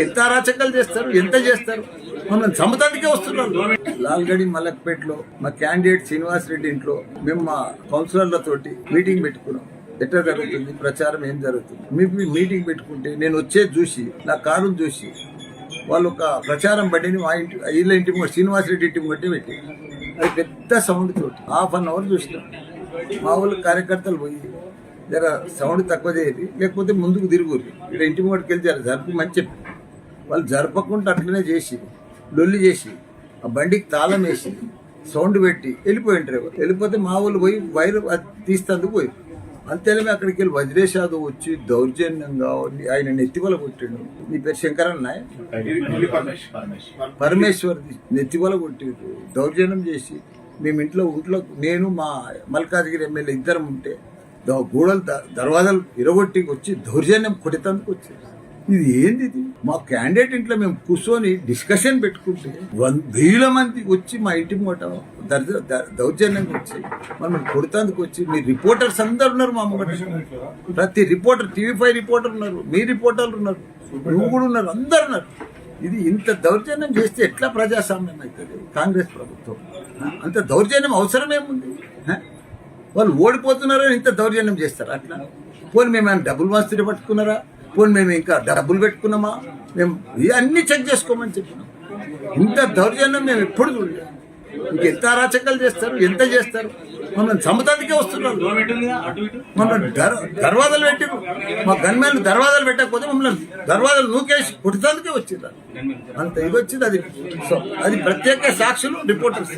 ఎంత అరాచకాలు చేస్తారు, ఎంత చేస్తారు. మమ్మల్ని చంపటానికే వస్తున్నారు. లాల్గడి మలక్పేటలో మా క్యాండిడేట్ శ్రీనివాస్ రెడ్డి ఇంట్లో మేము మా కౌన్సిలర్లతోటి మీటింగ్ పెట్టుకున్నాం. ఎట్లా జరుగుతుంది ప్రచారం, ఏం జరుగుతుంది. మీటింగ్ పెట్టుకుంటే నేను వచ్చేది చూసి, నా కారును చూసి వాళ్ళు ఒక ప్రచారం బండిని మా ఇంటి వీళ్ళ ఇంటి శ్రీనివాస్ రెడ్డి ఇంటి కొట్టి పెట్టి అది పెద్ద సౌండ్ తోటి 1/2 అవర్ చూసినాం. మా వాళ్ళు కార్యకర్తలు పోయి జర సౌండ్ తక్కువ చేయరు, లేకపోతే ముందుకు తిరుగురు, ఇక్కడ ఇంటి ముందుకు వెళ్ళి జర జరపమని చెప్పి వాళ్ళు జరపకుండా అట్లనే చేసి లొల్లి చేసి ఆ బండికి తాళం వేసి సౌండ్ పెట్టి వెళ్ళిపోయింటారు. వెళ్ళిపోతే మా వాళ్ళు పోయి వైరు తీస్తందుకు పోయి అంతేలేమే అక్కడికి వెళ్ళి వజ్రేష్ యాదవ్ వచ్చి దౌర్జన్యంగా ఆయన నెత్తివల కొట్టిండు. నీ పేరు శంకర్ అన్నాయ్, పరమేశ్వర్ నెత్తివల కొట్టిండు, దౌర్జన్యం చేసి మేము ఇంట్లో నేను మా మల్కాజ్గిరి ఎమ్మెల్యే ఇద్దరం ఉంటే గోడలు దర్వాజాలు ఇరగొట్టి వచ్చి దౌర్జన్యం కొట్టేందుకు వచ్చారు. ఇది ఏంది? ఇది మా క్యాండిడేట్ ఇంట్లో మేము కూర్చొని డిస్కషన్ పెట్టుకుంటే 1,000 మంది వచ్చి మా ఇంటి మూట దౌర్జన్యంగా వచ్చి మనం కొడతాందుకు వచ్చి మీ రిపోర్టర్స్ అందరు ఉన్నారు. మా ముంగట ప్రతి రిపోర్టర్, TV5 రిపోర్టర్ ఉన్నారు, మీ రిపోర్టర్లు ఉన్నారు, నువ్వు కూడా ఉన్నారు, అందరు ఉన్నారు. ఇది ఇంత దౌర్జన్యం చేస్తే ఎట్లా ప్రజాస్వామ్యం అవుతుంది? కాంగ్రెస్ ప్రభుత్వం అంత దౌర్జన్యం అవసరమేముంది? వాళ్ళు ఓడిపోతున్నారో ఇంత దౌర్జన్యం చేస్తారు అట్లా. పోనీ మేము ఏమైనా డబ్బులు మస్తులు పట్టుకున్నారా? పోనీ మేము ఇంకా డబ్బులు పెట్టుకున్నామా? మేము ఇవన్నీ చెక్ చేసుకోమని చెప్పినాం. ఇంత దౌర్జన్యం మేము ఎప్పుడు చూడలేదు. ఇంకెంత అరాచకాలు చేస్తారు, ఎంత చేస్తారు. మమ్మల్ని చంపటానికే వస్తున్నారు. మమ్మల్ని దర్వాజాలు పెట్టారు. మా గన్మెన్లు దర్వాజాలు పెట్టకపోతే మమ్మల్ని దర్వాజాలు నూకేసి కొట్టడానికి వచ్చింది. అంత ఇది వచ్చింది. అది ప్రత్యేక సాక్షులు రిపోర్టర్స్.